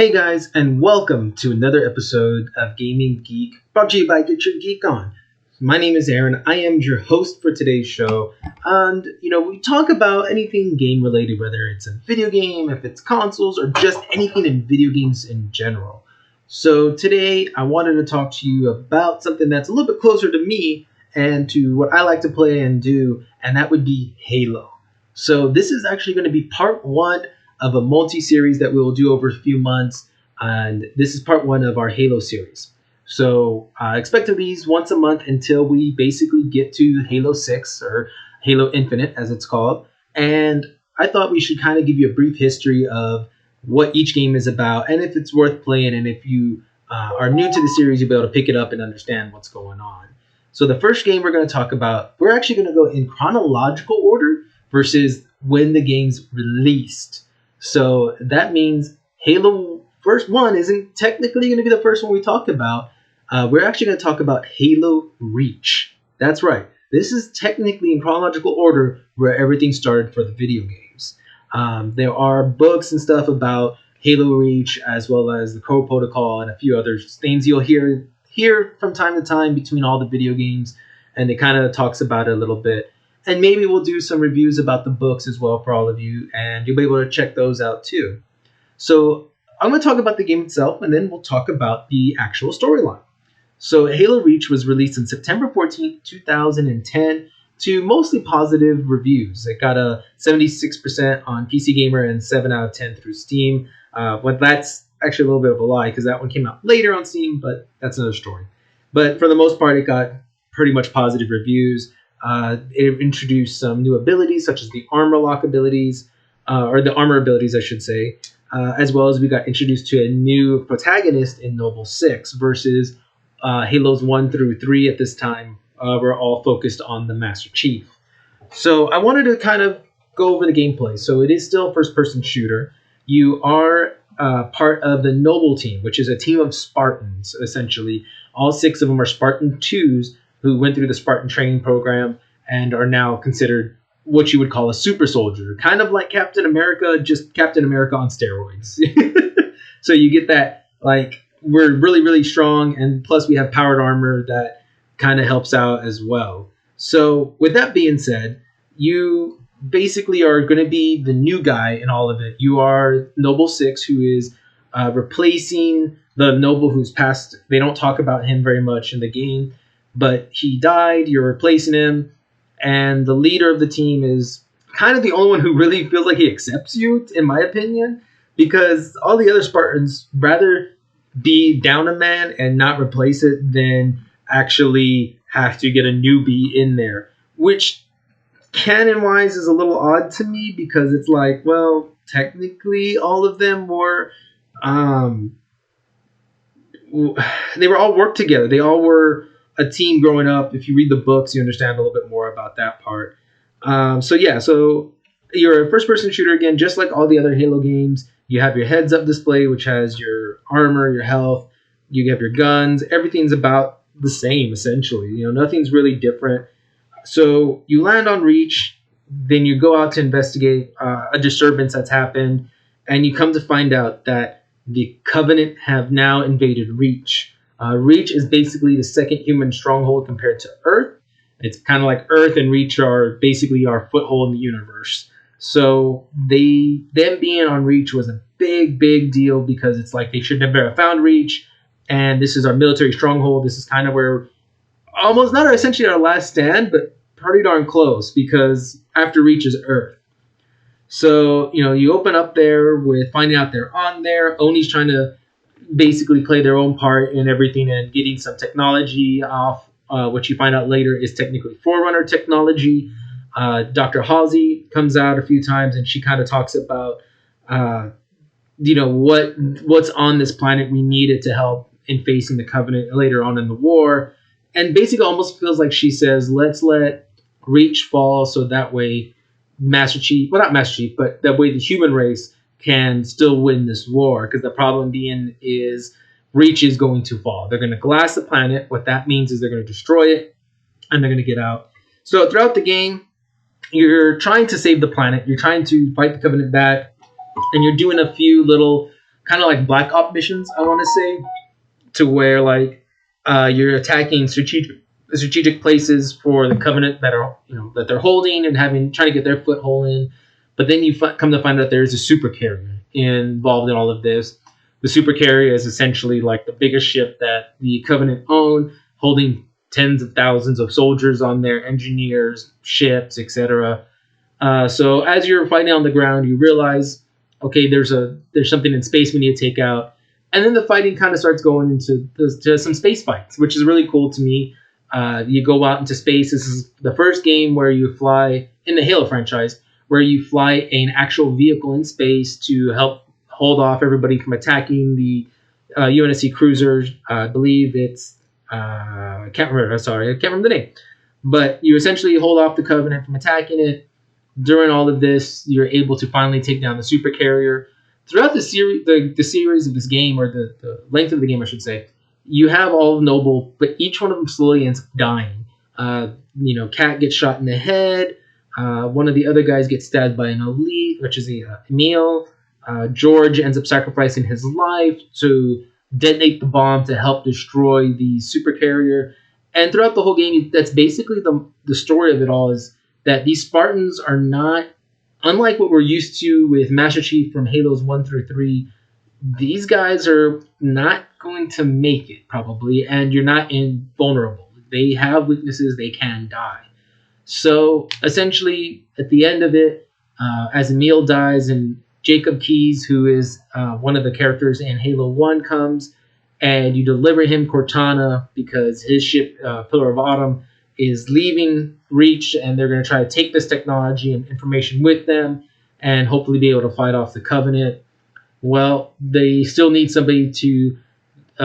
Hey guys, and welcome to another episode of Gaming Geek, brought to you by Get Your Geek On. My name is Aaron. I am your host for today's show, and we talk about anything game related, whether it's a video game, if it's consoles, or just anything in video games in general. So today, I wanted to talk to you about something that's a little bit closer to me and to what I like to play and do, and that would be Halo. So this is actually going to be part one of a multi-series that we will do over a few months, and this is part one of our Halo series. So expect to release once a month until we basically get to Halo 6, or Halo Infinite as it's called. And I thought we should kind of give you a brief history of what each game is about, and if it's worth playing, and if you are new to the series, you'll be able to pick it up and understand what's going on. So the first game we're going to talk about, we're actually going to go in chronological order versus when the game's released. So that means Halo first one isn't technically going to be the first one we talk about. We're actually going to talk about Halo Reach. That's right. This is technically in chronological order where everything started for the video games. There are books and stuff about Halo Reach, as well as the Code Protocol and a few other things you'll hear from time to time between all the video games, and it kind of talks about it a little bit. And maybe we'll do some reviews about the books as well for all of you, and you'll be able to check those out too. So I'm going to talk about the game itself, and then we'll talk about the actual storyline. So Halo Reach was released on September 14th, 2010, to mostly positive reviews. It got a 76% on PC Gamer and 7 out of 10 through Steam. But that's actually a little bit of a lie, because that one came out later on Steam, but that's another story. But for the most part, it got pretty much positive reviews. It introduced some new abilities, such as the armor lock abilities, or the armor abilities, I should say, as well as we got introduced to a new protagonist in Noble 6 versus Halos 1 through 3 at this time. Were all focused on the Master Chief. So I wanted to kind of go over the gameplay. So it is still a first-person shooter. You are part of the Noble team, which is a team of Spartans, essentially. All 6 of them are Spartan 2s, who went through the Spartan training program and are now considered what you would call a super soldier. Kind of like Captain America, just Captain America on steroids. So you get that, like, we're really, really strong, and plus we have powered armor that kind of helps out as well. So with that being said, you basically are going to be the new guy in all of it. You are Noble 6, who is replacing the Noble who's passed. They don't talk about him very much in the game, but he died. You're replacing him, and the leader of the team is kind of the only one who really feels like he accepts you, in my opinion, because all the other Spartans rather be down a man and not replace it than actually have to get a newbie in there, which canon-wise is a little odd to me, because it's like, well, technically all of them were they were all worked together. They all were a team growing up. If you read the books, you understand a little bit more about that part. So you're a first-person shooter again, just like all the other Halo games. You have your heads-up display, which has your armor, your health. You have your guns. Everything's about the same, essentially. Nothing's really different. So you land on Reach, then you go out to investigate a disturbance that's happened, and you come to find out that the Covenant have now invaded Reach. Reach is basically the second human stronghold compared to Earth. It's kind of like Earth and Reach are basically our foothold in the universe. So them being on Reach was a big, big deal, because it's like they should never have found Reach, and this is our military stronghold. This is kind of where almost not essentially our last stand, but pretty darn close, because after Reach is Earth. So, you open up there with finding out they're on there. Oni's trying to basically play their own part in everything and getting some technology off, which you find out later is technically Forerunner technology. Dr. Halsey comes out a few times, and she kind of talks about, what's on this planet. We need it to help in facing the Covenant later on in the war. And basically almost feels like she says, let's let Reach fall, so that way Master Chief, well, not Master Chief, but that way the human race can still win this war. Because the problem being is Reach is going to fall. They're going to glass the planet. What that means is they're going to destroy it, and they're going to get out. So throughout the game, you're trying to save the planet. You're trying to fight the Covenant back, and you're doing a few little kind of like Black Op missions, I want to say, to where like you're attacking strategic places for the Covenant that are that they're holding and having trying to get their foothold in. But then you come to find out there's a super carrier involved in all of this. The super carrier is essentially like the biggest ship that the Covenant own, holding tens of thousands of soldiers on there, engineers, ships, etc. So as you're fighting on the ground, you realize, okay, there's something in space we need to take out, and then the fighting kind of starts going into to some space fights, which is really cool to me. You go out into space. This is the first game where you fly in the Halo franchise, where you fly an actual vehicle in space to help hold off everybody from attacking the UNSC cruisers. I believe it's I can't remember. Sorry, I can't remember the name. But you essentially hold off the Covenant from attacking it. During all of this, you're able to finally take down the super carrier. Throughout the series, the series of this game, or the length of the game, I should say, you have all of Noble, but each one of them slowly ends up dying. Kat gets shot in the head. One of the other guys gets stabbed by an elite, which is Emil. George ends up sacrificing his life to detonate the bomb to help destroy the super carrier. And throughout the whole game, that's basically the story of it all, is that these Spartans are not, unlike what we're used to with Master Chief from Halos 1 through 3, these guys are not going to make it, probably, and you're not invulnerable. They have weaknesses, they can die. So, essentially, at the end of it, as Emil dies and Jacob Keyes, who is one of the characters in Halo 1, comes, and you deliver him Cortana because his ship, Pillar of Autumn, is leaving Reach, and they're going to try to take this technology and information with them and hopefully be able to fight off the Covenant. Well, they still need somebody to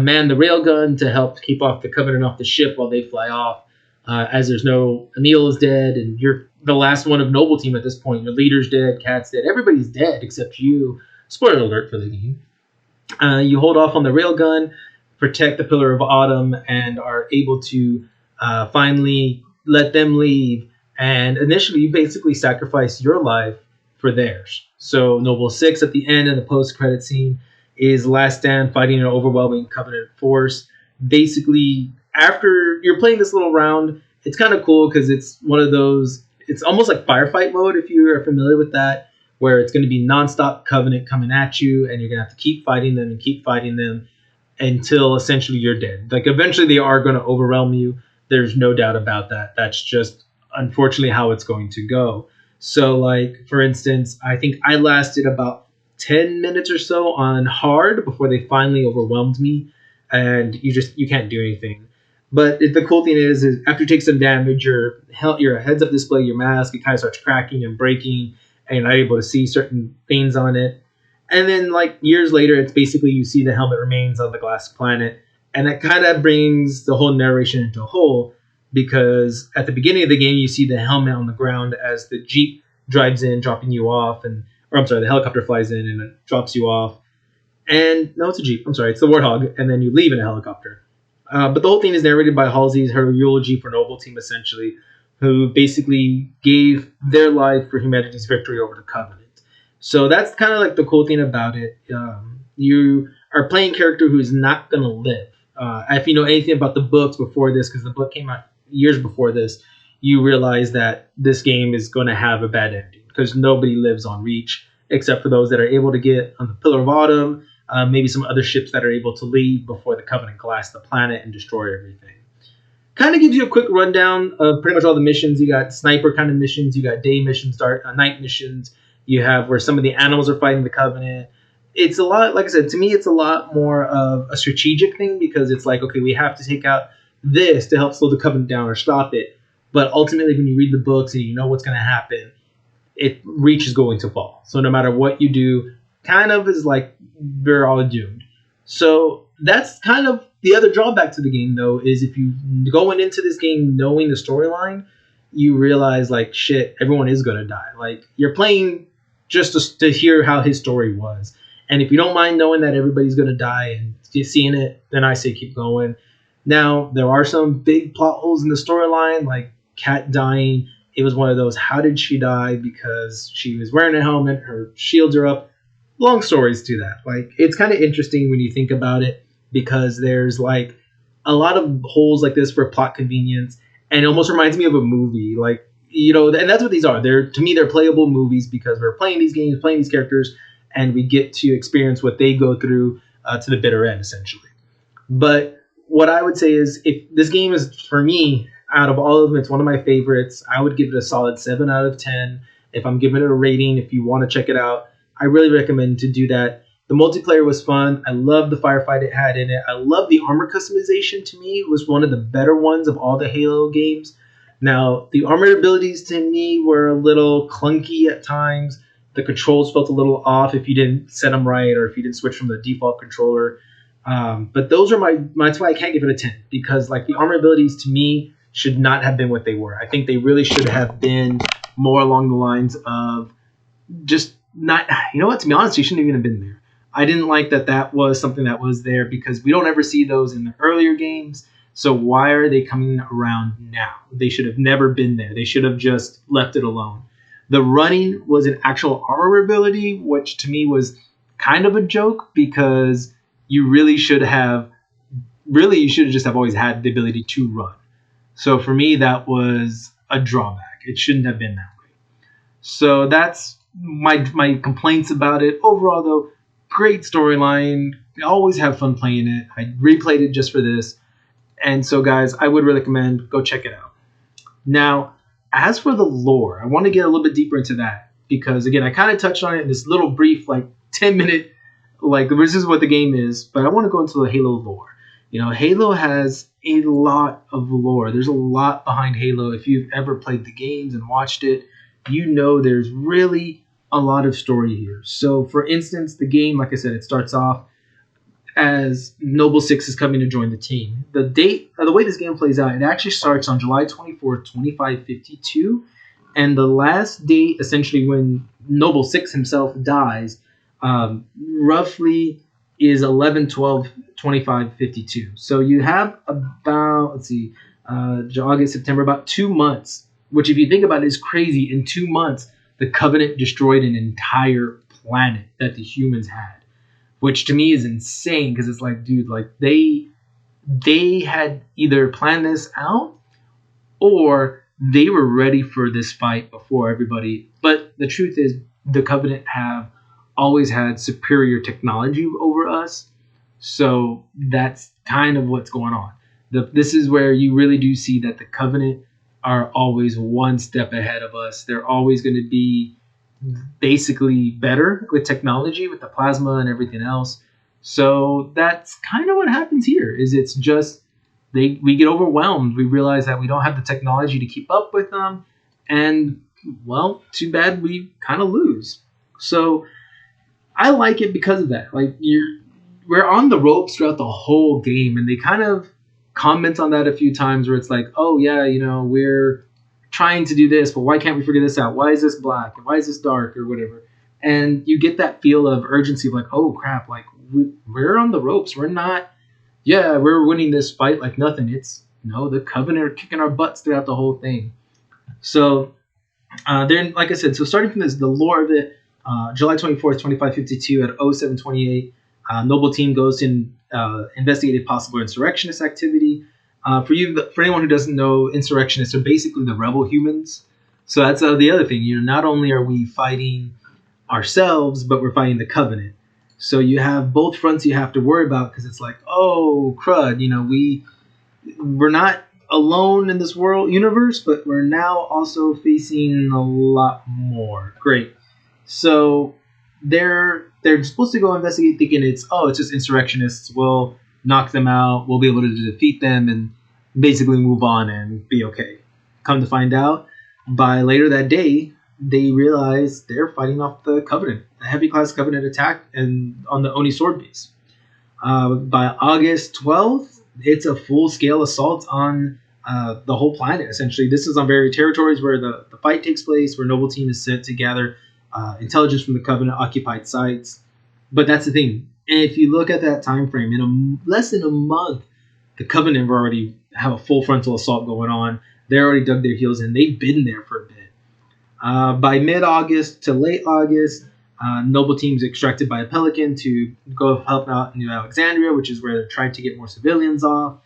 man the railgun to help keep off the Covenant off the ship while they fly off. As there's Emil is dead, and you're the last one of Noble Team at this point. Your leader's dead, Kat's dead, everybody's dead except you. Spoiler alert for the game. You hold off on the railgun, protect the Pillar of Autumn, and are able to finally let them leave. And initially, you basically sacrifice your life for theirs. So Noble 6 at the end of the post-credit scene is last stand fighting an overwhelming Covenant force. Basically, after you're playing this little round, it's kind of cool because it's one of those, it's almost like firefight mode if you are familiar with that, where it's going to be nonstop Covenant coming at you, and you're going to have to keep fighting them until essentially you're dead. Like, eventually they are going to overwhelm you. There's no doubt about that. That's just unfortunately how it's going to go. So, like, for instance, I think I lasted about 10 minutes or so on hard before they finally overwhelmed me, and you can't do anything. But the cool thing is after you take some damage, your heads-up display, your mask, it kind of starts cracking and breaking, and you're not able to see certain things on it. And then, like, years later, it's basically you see the helmet remains on the glass planet, and that kind of brings the whole narration into a whole, because at the beginning of the game, you see the helmet on the ground as the Jeep drives in, dropping you off, the helicopter flies in and it drops you off. And, no, it's a Jeep. I'm sorry, it's the Warthog, and then you leave in a helicopter. But the whole thing is narrated by Halsey's, her eulogy for Noble Team, essentially, who basically gave their life for humanity's victory over the Covenant. So that's kind of like the cool thing about it. You are playing a character who's not going to live. If you know anything about the books before this, because the book came out years before this, you realize that this game is going to have a bad ending, because nobody lives on Reach, except for those that are able to get on the Pillar of Autumn, maybe some other ships that are able to leave before the Covenant collapse the planet and destroy everything. Kind of gives you a quick rundown of pretty much all the missions. You got sniper kind of missions, you got day missions, night missions. You have where some of the animals are fighting the Covenant. It's a lot, like I said, to me, it's a lot more of a strategic thing, because it's like, okay, we have to take out this to help slow the Covenant down or stop it. But ultimately, when you read the books and you know what's going to happen, Reach is going to fall. So no matter what you do, kind of is like we're all doomed. So that's kind of the other drawback to the game, though, is if you going into this game knowing the storyline, you realize, like, shit, everyone is going to die. Like, you're playing just to hear how his story was. And if you don't mind knowing that everybody's going to die and seeing it, then I say keep going. Now, there are some big plot holes in the storyline, like Kat dying. It was one of those, how did she die? Because she was wearing a helmet, her shields are up. long stories to that. Like, it's kind of interesting when you think about it because there's like a lot of holes like this for plot convenience, and it almost reminds me of a movie. Like, and that's what these are. To me, they're playable movies because we're playing these games, playing these characters, and we get to experience what they go through to the bitter end, essentially. But what I would say is, if this game is, for me, out of all of them, it's one of my favorites. I would give it a solid 7 out of 10. If I'm giving it a rating, if you want to check it out, I really recommend to do that. The multiplayer was fun. I love the firefight it had in it. I love the armor customization. To me, it was one of the better ones of all the Halo games. Now, the armor abilities to me were a little clunky at times. The controls felt a little off if you didn't set them right or if you didn't switch from the default controller. But those are that's why I can't give it a 10, because like the armor abilities to me should not have been what they were. I think they really should have been more along the lines of just not, to be honest, they shouldn't even have been there. I didn't like that was something that was there because we don't ever see those in the earlier games. So why are they coming around now? They should have never been there. They should have just left it alone. The running was an actual armor ability, which to me was kind of a joke because you should have just have always had the ability to run. So for me, that was a drawback. It shouldn't have been that way. So that's my complaints about it. Overall, though, great storyline. I always have fun playing it. I replayed it just for this. And so, guys, I would recommend go check it out. Now, as for the lore, I want to get a little bit deeper into that because, again, I kind of touched on it in this little brief, 10-minute, this is what the game is. But I want to go into the Halo lore. Halo has a lot of lore. There's a lot behind Halo. If you've ever played the games and watched it, there's really a lot of story here. So, for instance, the game, like I said, it starts off as Noble 6 is coming to join the team. The way this game plays out, it actually starts on July 24th, 2552. And the last date, essentially, when Noble 6 himself dies, roughly is 11/12/2552. So you have about, August, September, about 2 months, which if you think about it is crazy. In 2 months, the Covenant destroyed an entire planet that the humans had, which to me is insane because it's like, dude, they had either planned this out or they were ready for this fight before everybody. But the truth is, the Covenant have always had superior technology over us. So that's kind of what's going on. This is where you really do see that the Covenant are always one step ahead of us. They're always going to be basically better with technology, with the plasma and everything else. So that's kind of what happens here. It's just we get overwhelmed. We realize that we don't have the technology to keep up with them, and well, too bad, we kind of lose. So I like it because of that. We're on the ropes throughout the whole game, and they kind of comment on that a few times where it's like, oh yeah, we're trying to do this, but why can't we figure this out? Why is this black? Why is this dark or whatever? And you get that feel of urgency of oh crap, we're on the ropes. We're not, we're winning this fight like nothing. It's the Covenant are kicking our butts throughout the whole thing. So then, like I said, so starting from the lore of it, July 24th, 2552 at 0728, Noble Team goes to investigate a possible insurrectionist activity. For anyone who doesn't know, insurrectionists are basically the rebel humans. So that's the other thing. Not only are we fighting ourselves, but we're fighting the Covenant. So you have both fronts you have to worry about because it's like, oh crud, we're not alone in this universe, but we're now also facing a lot more. Great. So they're supposed to go investigate, thinking it's just insurrectionists. We'll knock them out. We'll be able to defeat them and basically move on and be okay. Come to find out, by later that day, they realize they're fighting off the Covenant, a heavy class Covenant attack, and on the Oni sword base. By August 12th, it's a full scale assault on the whole planet. Essentially, this is on various territories where the fight takes place, where Noble Team is sent to gather intelligence from the Covenant occupied sites. But that's the thing. And if you look at that time frame, in less than a month, the Covenant already have a full frontal assault going on. They already dug their heels in. They've been there for a bit. By mid-August to late August, Noble team's extracted by a pelican to go help out New Alexandria, which is where they're trying to get more civilians off.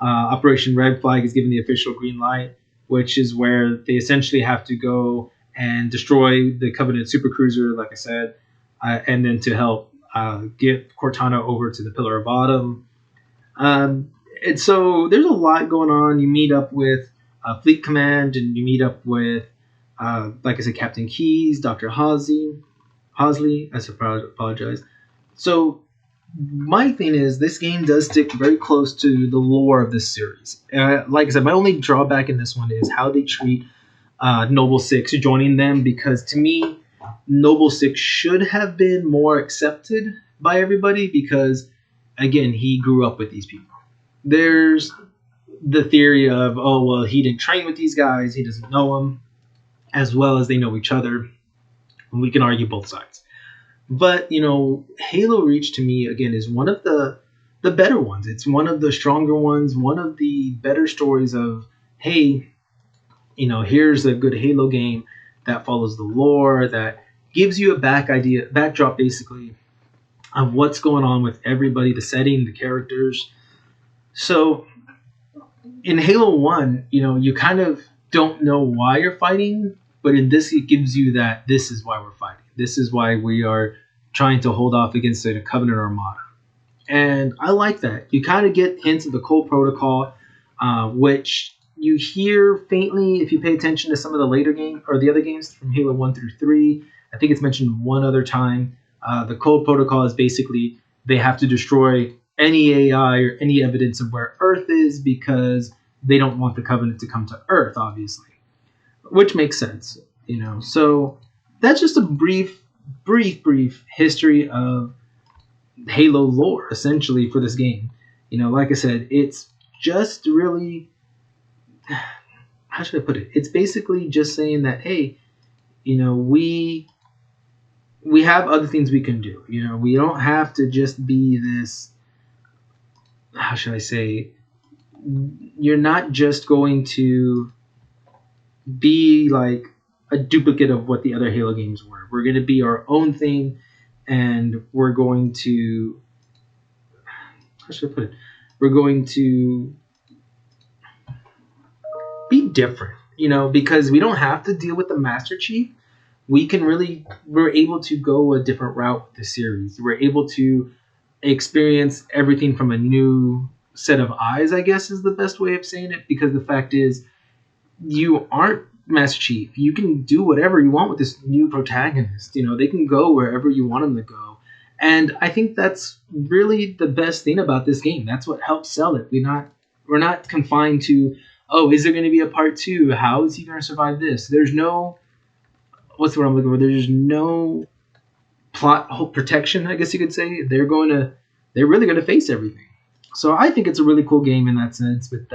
Operation Red Flag is given the official green light, which is where they essentially have to go and destroy the Covenant supercruiser, like I said, and then to help get Cortana over to the Pillar of Autumn. And so there's a lot going on. You meet up with Fleet Command, and you meet up with, like I said, Captain Keyes, Dr. Hosley. I apologize. So my thing is, this game does stick very close to the lore of this series. Like I said, my only drawback in this one is how they treat Noble Six joining them, because to me, Noble Six should have been more accepted by everybody because, again, he grew up with these people. There's the theory of, oh, well, he didn't train with these guys, he doesn't know them, as well as they know each other. And we can argue both sides. But, Halo Reach to me, again, is one of the better ones. It's one of the stronger ones, one of the better stories of, hey, here's a good Halo game that follows the lore, that gives you a backdrop basically of what's going on with everybody, the setting, the characters. So in Halo 1, you kind of don't know why you're fighting, but in this, it gives you that this is why we're fighting. This is why we are trying to hold off against the Covenant Armada. And I like that. You kind of get hints of the Cole Protocol, which you hear faintly if you pay attention to some of the later games, or the other games from Halo 1 through 3. I think it's mentioned one other time. The Cole Protocol is basically they have to destroy any AI or any evidence of where Earth is because they don't want the Covenant to come to Earth, obviously. Which makes sense, So that's just a brief history of Halo lore, essentially, for this game. Like I said, it's just really, how should I put it? It's basically just saying that, hey, we have other things we can do. We don't have to just be this, how should I say, you're not just going to be like a duplicate of what the other Halo games were. We're going to be our own thing, and we're going to, how should I put it? We're going to be different, because we don't have to deal with the Master Chief. We're able to go a different route with the series. We're able to experience everything from a new set of eyes, I guess is the best way of saying it, because the fact is, you aren't Master Chief. You can do whatever you want with this new protagonist. They can go wherever you want them to go. And I think that's really the best thing about this game. That's what helps sell it. We're not confined to, oh, is there going to be a part 2? How is he going to survive this? There's no, what's the word I'm looking for? There's no plot protection, I guess you could say. They're really going to face everything. So I think it's a really cool game in that sense, with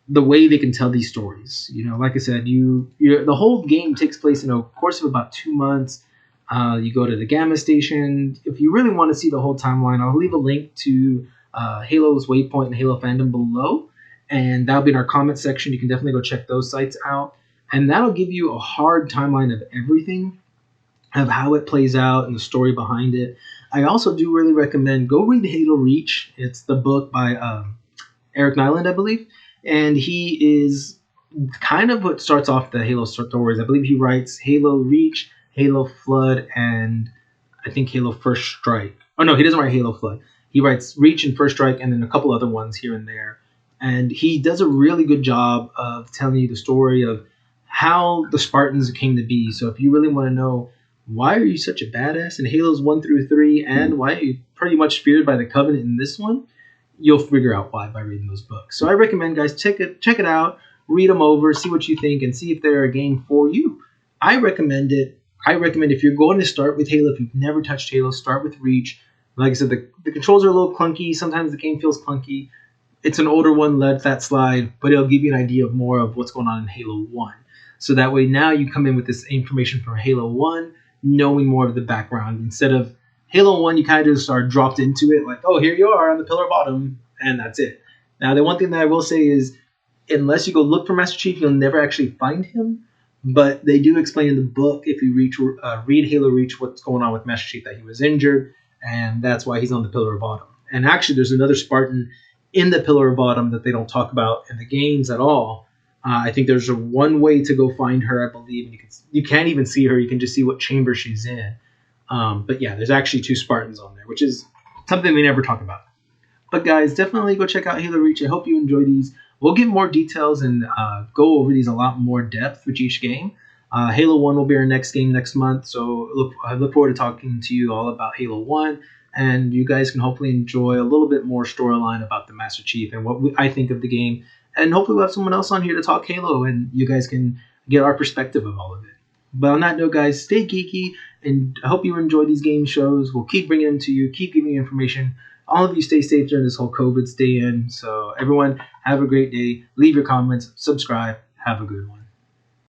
the way they can tell these stories. Like I said, the whole game takes place in a course of about 2 months. You go to the Gamma Station. If you really want to see the whole timeline, I'll leave a link to Halo's Waypoint and Halo Fandom below, and that'll be in our comment section. You can definitely go check those sites out, and that'll give you a hard timeline of everything, of how it plays out and the story behind it. I also do really recommend go read Halo Reach. It's the book by Eric Nyland, I believe. And he is kind of what starts off the Halo stories. I believe he writes Halo Reach, Halo Flood, and I think Halo First Strike. Oh, no, he doesn't write Halo Flood. He writes Reach and First Strike and then a couple other ones here and there. And he does a really good job of telling you the story of how the Spartans came to be. So if you really want to know, why are you such a badass in Halos 1 through 3, and why are you pretty much feared by the Covenant in this one, you'll figure out why by reading those books. So I recommend, guys, check it out, read them over, see what you think, and see if they're a game for you. I recommend it. I recommend if you're going to start with Halo, if you've never touched Halo, start with Reach. Like I said, the controls are a little clunky. Sometimes the game feels clunky. It's an older one, let that slide, but it'll give you an idea of more of what's going on in Halo 1. So that way now you come in with this information from Halo 1, knowing more of the background. Instead of Halo 1, you kind of just are dropped into it like, oh, here you are on the Pillar of Autumn, and that's it. Now, the one thing that I will say is, unless you go look for Master Chief, you'll never actually find him. But they do explain in the book, if you read Halo Reach, what's going on with Master Chief, that he was injured, and that's why he's on the Pillar of Autumn. And actually, there's another Spartan in the Pillar of Autumn that they don't talk about in the games at all. I think there's one way to go find her, I believe. And you can't even see her; you can just see what chamber she's in. But yeah, there's actually 2 Spartans on there, which is something they never talk about. But guys, definitely go check out Halo Reach. I hope you enjoy these. We'll give more details and go over these a lot more depth with each game. Halo 1 will be our next game next month, so I look forward to talking to you all about Halo 1, and you guys can hopefully enjoy a little bit more storyline about the Master Chief and what I think of the game, and hopefully we'll have someone else on here to talk Halo, and you guys can get our perspective of all of it. But on that note, guys, stay geeky, and I hope you enjoy these game shows. We'll keep bringing them to you, keep giving you information. All of you stay safe during this whole COVID stay in. So everyone, have a great day. Leave your comments, subscribe. Have a good one.